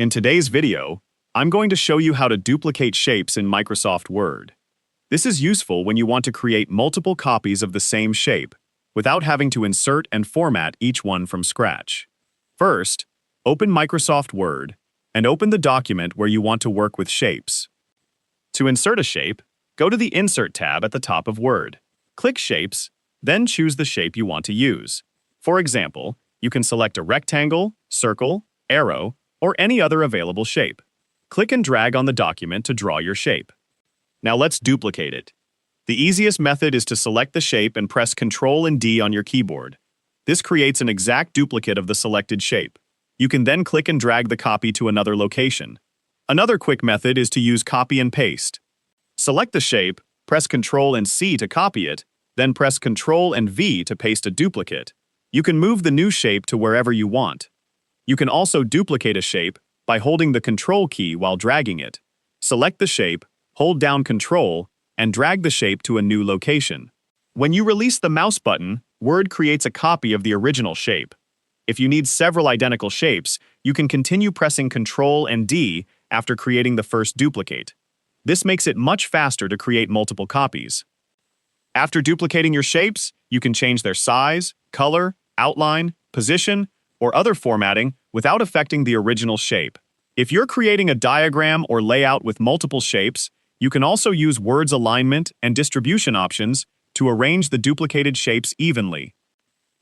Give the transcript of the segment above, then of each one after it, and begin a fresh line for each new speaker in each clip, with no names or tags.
In today's video, I'm going to show you how to duplicate shapes in Microsoft Word. This is useful when you want to create multiple copies of the same shape, without having to insert and format each one from scratch. First, open Microsoft Word, and open the document where you want to work with shapes. To insert a shape, go to the Insert tab at the top of Word. Click Shapes, then choose the shape you want to use. For example, you can select a rectangle, circle, arrow, or any other available shape. Click and drag on the document to draw your shape. Now let's duplicate it. The easiest method is to select the shape and press Ctrl and D on your keyboard. This creates an exact duplicate of the selected shape. You can then click and drag the copy to another location. Another quick method is to use copy and paste. Select the shape, press Ctrl and C to copy it, then press Ctrl and V to paste a duplicate. You can move the new shape to wherever you want. You can also duplicate a shape by holding the Ctrl key while dragging it. Select the shape, hold down Ctrl, and drag the shape to a new location. When you release the mouse button, Word creates a copy of the original shape. If you need several identical shapes, you can continue pressing Ctrl and D after creating the first duplicate. This makes it much faster to create multiple copies. After duplicating your shapes, you can change their size, color, outline, position, or other formatting without affecting the original shape. If you're creating a diagram or layout with multiple shapes, you can also use Word's alignment and distribution options to arrange the duplicated shapes evenly.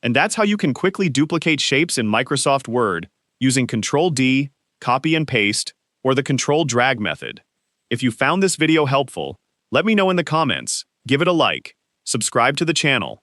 And that's how you can quickly duplicate shapes in Microsoft Word using Ctrl-D, copy and paste, or the Ctrl-drag method. If you found this video helpful, let me know in the comments, give it a like, subscribe to the channel,